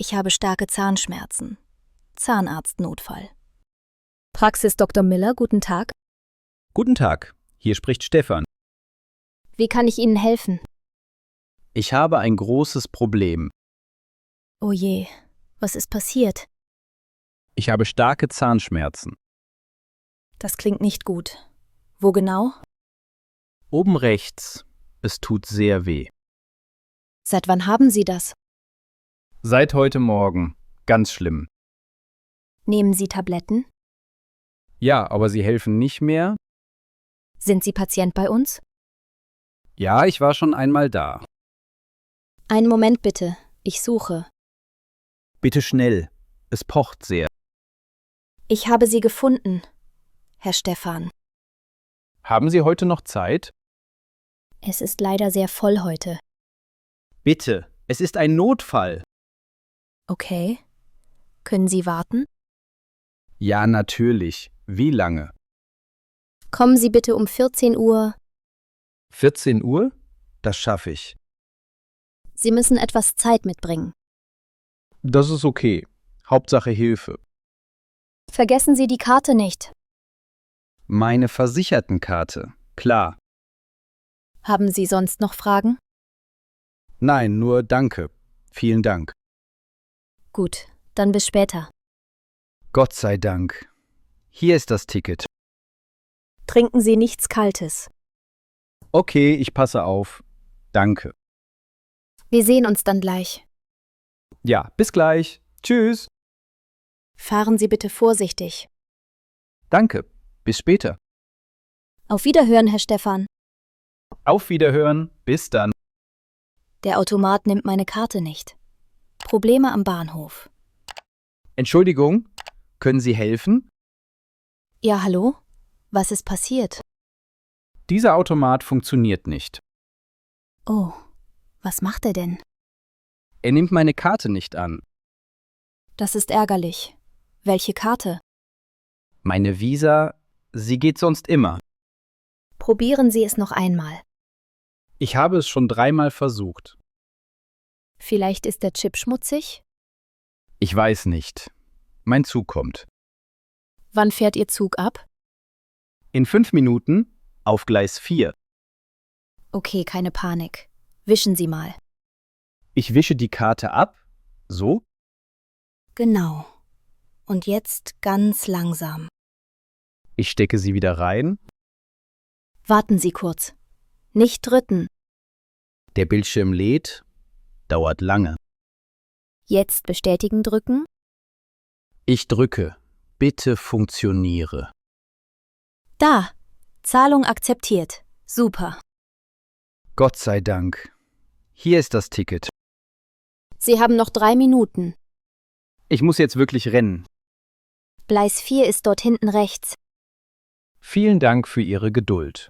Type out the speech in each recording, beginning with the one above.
Ich habe starke Zahnschmerzen. Zahnarztnotfall. Praxis Dr. Miller, guten Tag. Guten Tag, hier spricht Stefan. Wie kann ich Ihnen helfen? Ich habe ein großes Problem. Oh je, was ist passiert? Ich habe starke Zahnschmerzen. Das klingt nicht gut. Wo genau? Oben rechts. Es tut sehr weh. Seit wann haben Sie das? Seit heute Morgen. Ganz schlimm. Nehmen Sie Tabletten? Ja, aber sie helfen nicht mehr? Sind Sie Patient bei uns? Ja, ich war schon einmal da. Einen Moment bitte, ich suche. Bitte schnell. Es pocht sehr. Ich habe Sie gefunden, Herr Stefan. Haben Sie heute noch Zeit? Es ist leider sehr voll heute. Bitte, es ist ein Notfall. Okay. Können Sie warten? Ja, natürlich. Wie lange? Kommen Sie bitte um 14 Uhr. 14 Uhr? Das schaffe ich. Sie müssen etwas Zeit mitbringen. Das ist okay. Hauptsache Hilfe. Vergessen Sie die Karte nicht. Meine Versichertenkarte. Klar. Haben Sie sonst noch Fragen? Nein, nur danke. Vielen Dank. Gut, dann bis später. Gott sei Dank. Hier ist das Ticket. Trinken Sie nichts Kaltes. Okay, ich passe auf. Danke. Wir sehen uns dann gleich. Ja, bis gleich. Tschüss. Fahren Sie bitte vorsichtig. Danke. Bis später. Auf Wiederhören, Herr Stefan. Auf Wiederhören. Bis dann. Der Automat nimmt meine Karte nicht. Probleme am Bahnhof. Entschuldigung, können Sie helfen? Ja, hallo? Was ist passiert? Dieser Automat funktioniert nicht. Oh, was macht er denn? Er nimmt meine Karte nicht an. Das ist ärgerlich. Welche Karte? Meine Visa, sie geht sonst immer. Probieren Sie es noch einmal. Ich habe es schon 3-mal versucht. Vielleicht ist der Chip schmutzig? Ich weiß nicht. Mein Zug kommt. Wann fährt Ihr Zug ab? In 5 Minuten auf Gleis 4. Okay, keine Panik. Wischen Sie mal. Ich wische die Karte ab. So? Genau. Und jetzt ganz langsam. Ich stecke sie wieder rein. Warten Sie kurz. Nicht drücken. Der Bildschirm lädt. Dauert lange. Jetzt bestätigen drücken. Ich drücke. Bitte funktioniere. Da. Zahlung akzeptiert. Super. Gott sei Dank. Hier ist das Ticket. Sie haben noch 3 Minuten. Ich muss jetzt wirklich rennen. Gleis 4 ist dort hinten rechts. Vielen Dank für Ihre Geduld.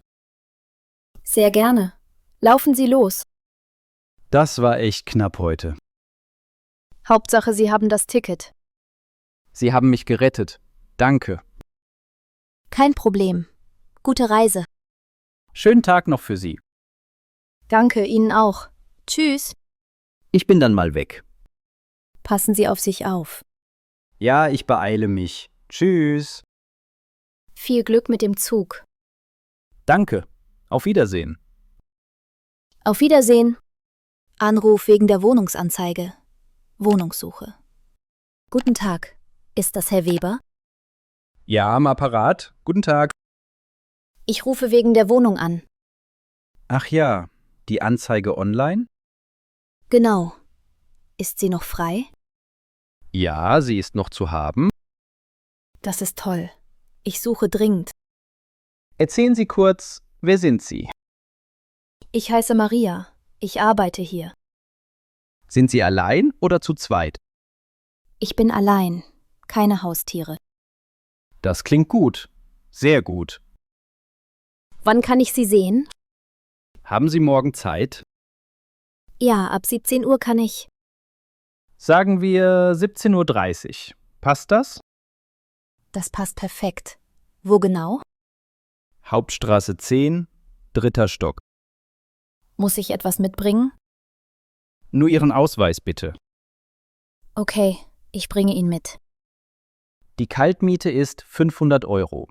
Sehr gerne. Laufen Sie los. Das war echt knapp heute. Hauptsache, Sie haben das Ticket. Sie haben mich gerettet. Danke. Kein Problem. Gute Reise. Schönen Tag noch für Sie. Danke, Ihnen auch. Tschüss. Ich bin dann mal weg. Passen Sie auf sich auf. Ja, ich beeile mich. Tschüss. Viel Glück mit dem Zug. Danke. Auf Wiedersehen. Auf Wiedersehen. Anruf wegen der Wohnungsanzeige. Wohnungssuche. Guten Tag. Ist das Herr Weber? Ja, am Apparat. Guten Tag. Ich rufe wegen der Wohnung an. Ach ja, die Anzeige online? Genau. Ist sie noch frei? Ja, sie ist noch zu haben. Das ist toll. Ich suche dringend. Erzählen Sie kurz, wer sind Sie? Ich heiße Maria. Ich arbeite hier. Sind Sie allein oder zu zweit? Ich bin allein. Keine Haustiere. Das klingt gut. Sehr gut. Wann kann ich Sie sehen? Haben Sie morgen Zeit? Ja, ab 17 Uhr kann ich. Sagen wir 17:30 Uhr. Passt das? Das passt perfekt. Wo genau? Hauptstraße 10, 3. Stock. Muss ich etwas mitbringen? Nur Ihren Ausweis bitte. Okay, ich bringe ihn mit. Die Kaltmiete ist 500 Euro.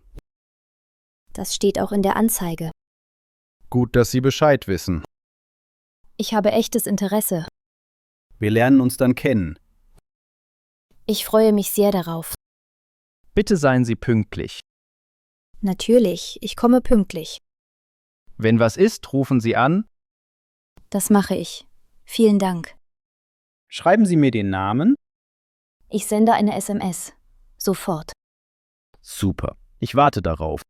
Das steht auch in der Anzeige. Gut, dass Sie Bescheid wissen. Ich habe echtes Interesse. Wir lernen uns dann kennen. Ich freue mich sehr darauf. Bitte seien Sie pünktlich. Natürlich, ich komme pünktlich. Wenn was ist, rufen Sie an. Das mache ich. Vielen Dank. Schreiben Sie mir den Namen. Ich sende eine SMS. Sofort. Super. Ich warte darauf.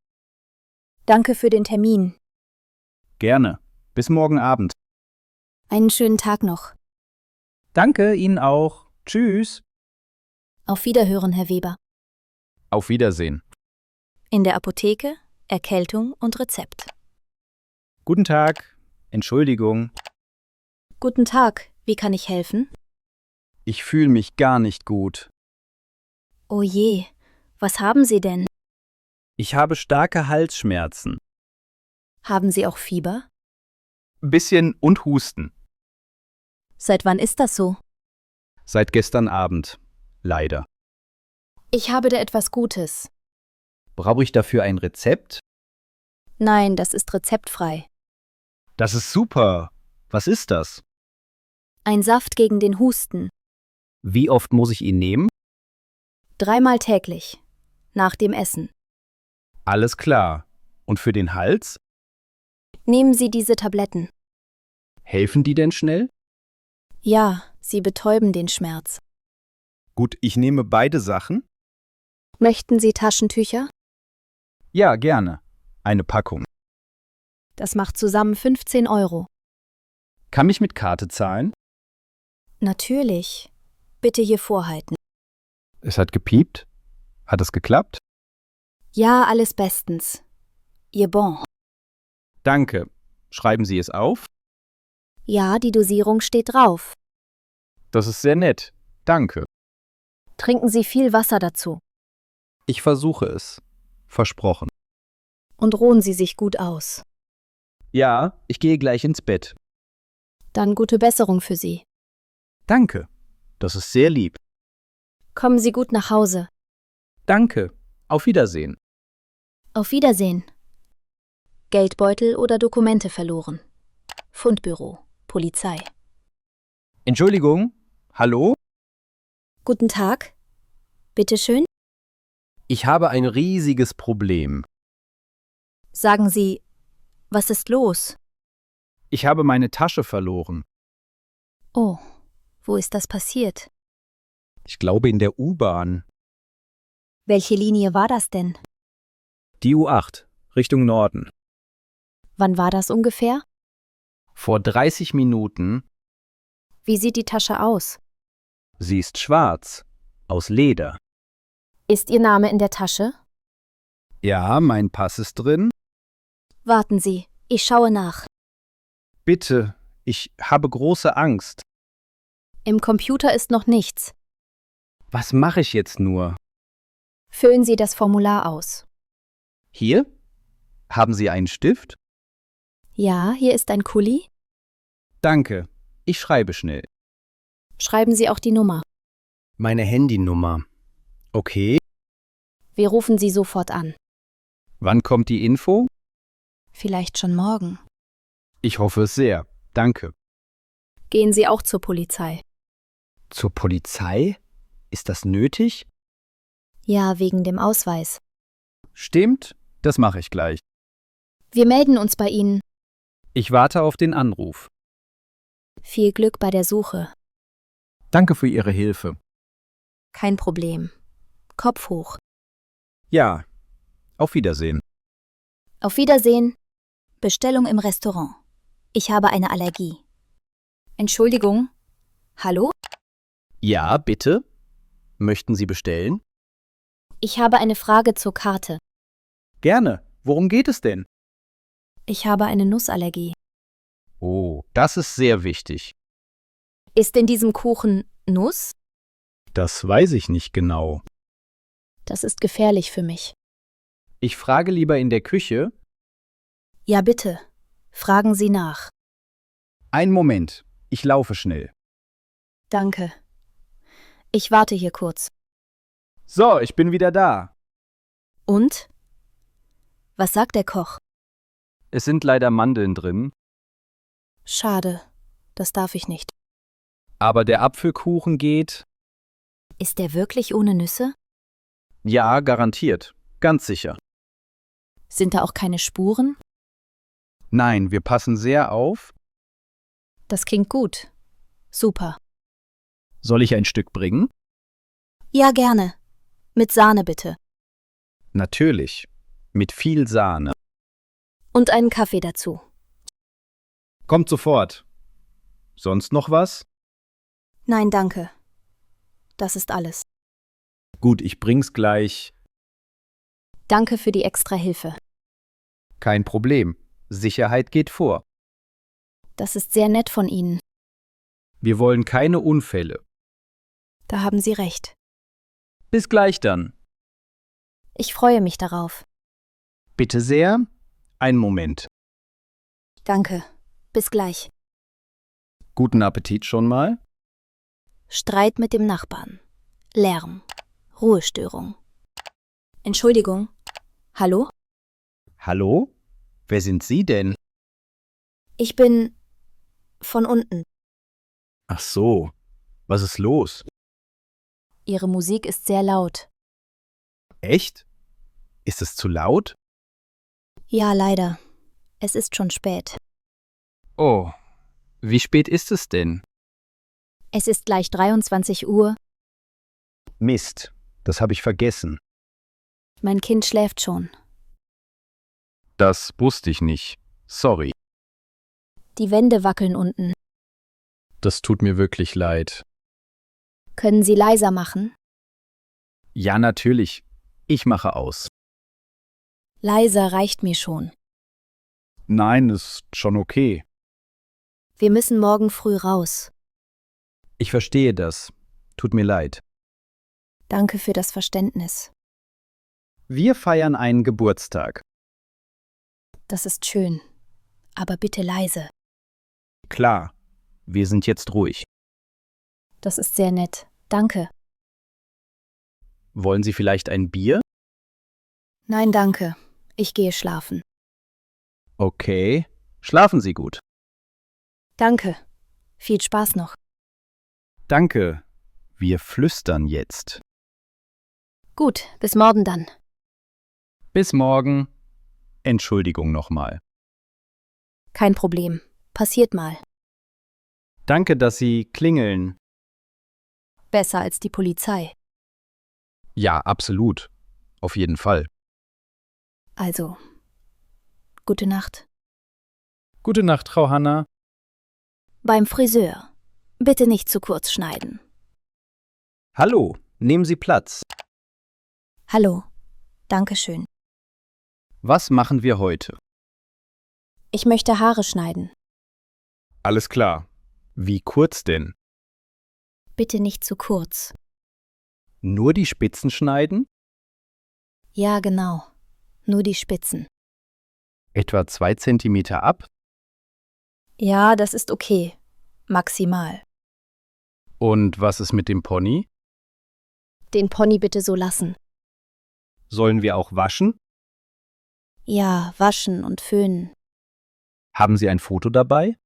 Danke für den Termin. Gerne. Bis morgen Abend. Einen schönen Tag noch. Danke, Ihnen auch. Tschüss. Auf Wiederhören, Herr Weber. Auf Wiedersehen. In der Apotheke, Erkältung und Rezept. Guten Tag. Entschuldigung. Guten Tag, wie kann ich helfen? Ich fühle mich gar nicht gut. Oh je, was haben Sie denn? Ich habe starke Halsschmerzen. Haben Sie auch Fieber? Bisschen und Husten. Seit wann ist das so? Seit gestern Abend. Leider. Ich habe da etwas Gutes. Brauche ich dafür ein Rezept? Nein, das ist rezeptfrei. Das ist super. Was ist das? Ein Saft gegen den Husten. Wie oft muss ich ihn nehmen? 3-mal täglich. Nach dem Essen. Alles klar. Und für den Hals? Nehmen Sie diese Tabletten. Helfen die denn schnell? Ja, sie betäuben den Schmerz. Gut, ich nehme beide Sachen. Möchten Sie Taschentücher? Ja, gerne. Eine Packung. Das macht zusammen 15 Euro. Kann ich mit Karte zahlen? Natürlich. Bitte hier vorhalten. Es hat gepiept. Hat es geklappt? Ja, alles bestens. Ihr Bon. Danke. Schreiben Sie es auf? Ja, die Dosierung steht drauf. Das ist sehr nett. Danke. Trinken Sie viel Wasser dazu. Ich versuche es. Versprochen. Und ruhen Sie sich gut aus. Ja, ich gehe gleich ins Bett. Dann gute Besserung für Sie. Danke. Das ist sehr lieb. Kommen Sie gut nach Hause. Danke. Auf Wiedersehen. Auf Wiedersehen. Geldbeutel oder Dokumente verloren. Fundbüro, Polizei. Entschuldigung. Hallo? Guten Tag. Bitte schön. Ich habe ein riesiges Problem. Sagen Sie, was ist los? Ich habe meine Tasche verloren. Oh, wo ist das passiert? Ich glaube in der U-Bahn. Welche Linie war das denn? Die U8, Richtung Norden. Wann war das ungefähr? Vor 30 Minuten. Wie sieht die Tasche aus? Sie ist schwarz. Aus Leder. Ist Ihr Name in der Tasche? Ja, mein Pass ist drin. Warten Sie, ich schaue nach. Bitte, ich habe große Angst. Im Computer ist noch nichts. Was mache ich jetzt nur? Füllen Sie das Formular aus. Hier? Haben Sie einen Stift? Ja, hier ist ein Kuli. Danke. Ich schreibe schnell. Schreiben Sie auch die Nummer. Meine Handynummer. Okay. Wir rufen Sie sofort an. Wann kommt die Info? Vielleicht schon morgen. Ich hoffe es sehr. Danke. Gehen Sie auch zur Polizei. Zur Polizei? Ist das nötig? Ja, wegen dem Ausweis. Stimmt, das mache ich gleich. Wir melden uns bei Ihnen. Ich warte auf den Anruf. Viel Glück bei der Suche. Danke für Ihre Hilfe. Kein Problem. Kopf hoch. Ja, auf Wiedersehen. Auf Wiedersehen. Bestellung im Restaurant. Ich habe eine Allergie. Entschuldigung. Hallo? Ja, bitte. Möchten Sie bestellen? Ich habe eine Frage zur Karte. Gerne. Worum geht es denn? Ich habe eine Nussallergie. Oh, das ist sehr wichtig. Ist in diesem Kuchen Nuss? Das weiß ich nicht genau. Das ist gefährlich für mich. Ich frage lieber in der Küche. Ja, bitte. Fragen Sie nach. Einen Moment, ich laufe schnell. Danke. Ich warte hier kurz. So, ich bin wieder da. Und? Was sagt der Koch? Es sind leider Mandeln drin, Schade, das darf ich nicht. Aber der Apfelkuchen geht? Ist der wirklich ohne Nüsse? Ja, garantiert. Ganz sicher. Sind da auch keine Spuren? Nein, wir passen sehr auf. Das klingt gut. Super. Soll ich ein Stück bringen? Ja, gerne. Mit Sahne bitte. Natürlich. Mit viel Sahne. Und einen Kaffee dazu. Kommt sofort. Sonst noch was? Nein, danke. Das ist alles. Gut, ich bring's gleich. Danke für die extra Hilfe. Kein Problem. Sicherheit geht vor. Das ist sehr nett von Ihnen. Wir wollen keine Unfälle. Da haben Sie recht. bis gleich dann. Ich freue mich darauf. Bitte sehr. Einen Moment. Danke. Bis gleich. Guten Appetit schon mal. Streit mit dem Nachbarn. Lärm. Ruhestörung. Entschuldigung. Hallo? Hallo? Wer sind Sie denn? Ich bin von unten. Ach so. Was ist los? Ihre Musik ist sehr laut. Echt? Ist es zu laut? Ja, leider. Es ist schon spät. Oh, wie spät ist es denn? Es ist gleich 23 Uhr. Mist. Das habe ich vergessen. Mein Kind schläft schon. Das wusste ich nicht. Sorry. Die Wände wackeln unten. Das tut mir wirklich leid. Können Sie leiser machen? Ja, natürlich. Ich mache aus. Leiser reicht mir schon. Nein, ist schon okay. Wir müssen morgen früh raus. Ich verstehe das. Tut mir leid. Danke für das Verständnis. Wir feiern einen Geburtstag. Das ist schön. Aber bitte leise. Klar. Wir sind jetzt ruhig. Das ist sehr nett. Danke. Wollen Sie vielleicht ein Bier? Nein, danke. Ich gehe schlafen. Okay. Schlafen Sie gut. Danke. Viel Spaß noch. Danke. Wir flüstern jetzt. Gut, bis morgen dann. Bis morgen. Entschuldigung nochmal. Kein Problem. Passiert mal. Danke, dass Sie klingeln. Besser als die Polizei. Ja, absolut. Auf jeden Fall. Also, gute Nacht. Gute Nacht, Frau Hanna. Beim Friseur. Bitte nicht zu kurz schneiden. Hallo, nehmen Sie Platz. Hallo. Dankeschön. Was machen wir heute? Ich möchte Haare schneiden. Alles klar. Wie kurz denn? Bitte nicht zu kurz. Nur die Spitzen schneiden? Ja, genau. Nur die Spitzen. Etwa 2 Zentimeter ab? Ja, das ist okay. Maximal. Und was ist mit dem Pony? Den Pony bitte so lassen. Sollen wir auch waschen? Ja, waschen und föhnen. Haben Sie ein Foto dabei?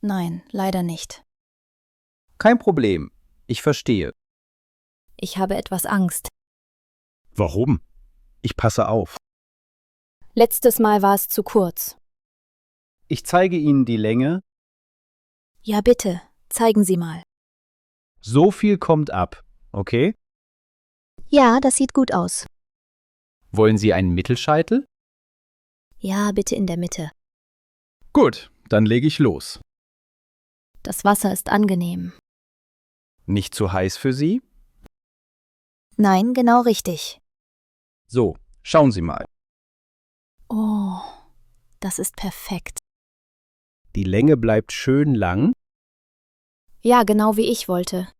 Nein, leider nicht. Kein Problem. Ich verstehe. Ich habe etwas Angst. Warum? Ich passe auf. Letztes Mal war es zu kurz. Ich zeige Ihnen die Länge. Ja, bitte, zeigen Sie mal. So viel kommt ab, okay? Ja, das sieht gut aus. Wollen Sie einen Mittelscheitel? Ja, bitte in der Mitte. Gut, dann lege ich los. Das Wasser ist angenehm. Nicht zu heiß für Sie? Nein, genau richtig. So, schauen Sie mal. Oh, das ist perfekt. Die Länge bleibt schön lang. Ja, genau wie ich wollte.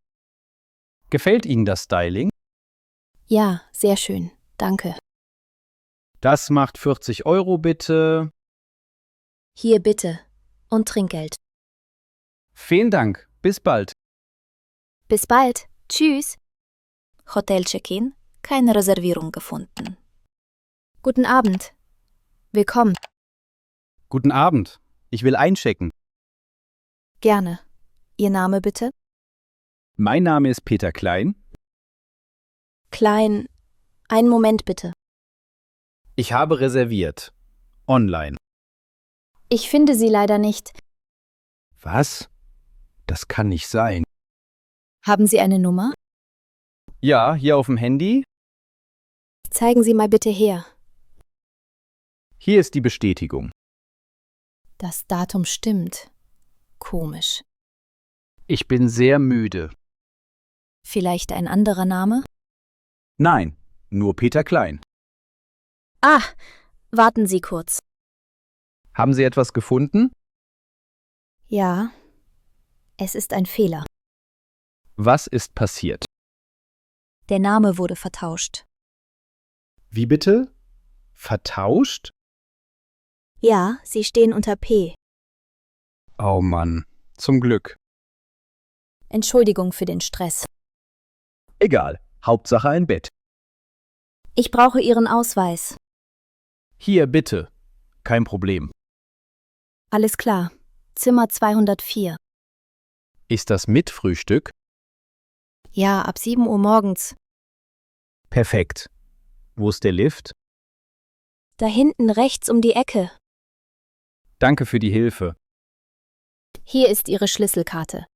Gefällt Ihnen das Styling? Ja, sehr schön. Danke. Das macht 40 € bitte. Hier bitte. Und Trinkgeld. Vielen Dank. Bis bald. Bis bald. Tschüss. Hotel Check-in, keine Reservierung gefunden. Guten Abend. Willkommen. Guten Abend. Ich will einchecken. Gerne. Ihr Name bitte? Mein Name ist Peter Klein. Klein. Einen Moment bitte. Ich habe reserviert. Online. Ich finde Sie leider nicht. Was? Das kann nicht sein. Haben Sie eine Nummer? Ja, hier auf dem Handy. Zeigen Sie mal bitte her. Hier ist die Bestätigung. Das Datum stimmt. Komisch. Ich bin sehr müde. Vielleicht ein anderer Name? Nein, nur Peter Klein. Ah, warten Sie kurz. Haben Sie etwas gefunden? Ja. Es ist ein Fehler. Was ist passiert? Der Name wurde vertauscht. Wie bitte? Vertauscht? Ja, Sie stehen unter P. Oh Mann, zum Glück. Entschuldigung für den Stress. Egal, Hauptsache ein Bett. Ich brauche Ihren Ausweis. Hier, bitte. Kein Problem. Alles klar. Zimmer 204. Ist das mit Frühstück? Ja, ab 7 Uhr morgens. Perfekt. Wo ist der Lift? Da hinten rechts um die Ecke. Danke für die Hilfe. Hier ist Ihre Schlüsselkarte.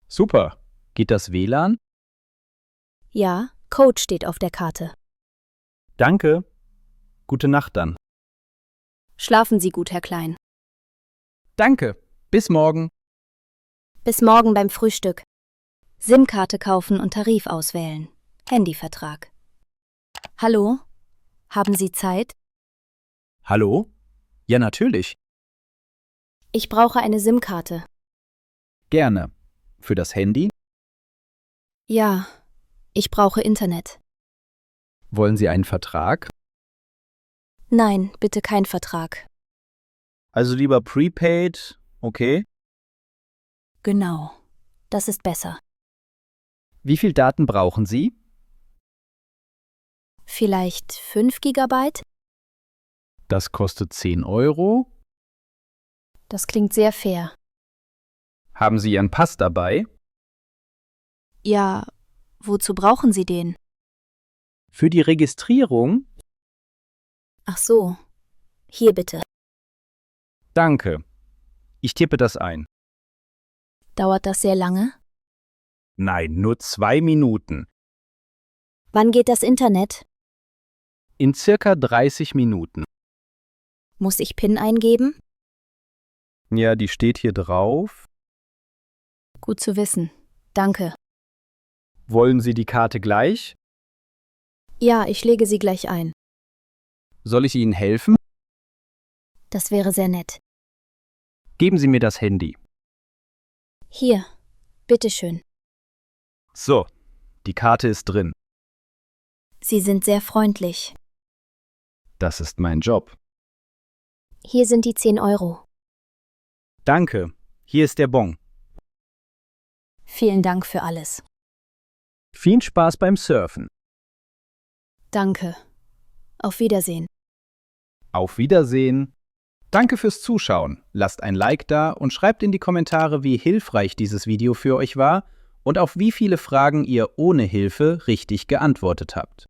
Super. Geht das WLAN? Ja, Code steht auf der Karte. Danke. Gute Nacht dann. Schlafen Sie gut, Herr Klein. Danke. Bis morgen. Bis morgen beim Frühstück. SIM-Karte kaufen und Tarif auswählen. Handyvertrag. Hallo? Haben Sie Zeit? Hallo? Ja, natürlich. Ich brauche eine SIM-Karte. Gerne. Für das Handy? Ja, ich brauche Internet. Wollen Sie einen Vertrag? Nein, bitte kein Vertrag. Also lieber Prepaid, okay? Genau, das ist besser. Wie viel Daten brauchen Sie? Vielleicht 5 Gigabyte? Das kostet 10 Euro. Das klingt sehr fair. Haben Sie Ihren Pass dabei? Ja, wozu brauchen Sie den? Für die Registrierung? Ach so, hier bitte. Danke. Ich tippe das ein. Dauert das sehr lange? Nein, nur 2 Minuten. Wann geht das Internet? In circa 30 Minuten. Muss ich PIN eingeben? Ja, die steht hier drauf. Gut zu wissen. Danke. Wollen Sie die Karte gleich? Ja, ich lege sie gleich ein. Soll ich Ihnen helfen? Das wäre sehr nett. Geben Sie mir das Handy. Hier, bitteschön. So, die Karte ist drin. Sie sind sehr freundlich. Das ist mein Job. Hier sind die 10 Euro. Danke. Hier ist der Bon. Vielen Dank für alles. Viel Spaß beim Surfen. Danke. Auf Wiedersehen. Auf Wiedersehen. Danke fürs Zuschauen. Lasst ein Like da und schreibt in die Kommentare, wie hilfreich dieses Video für euch war und auf wie viele Fragen ihr ohne Hilfe richtig geantwortet habt.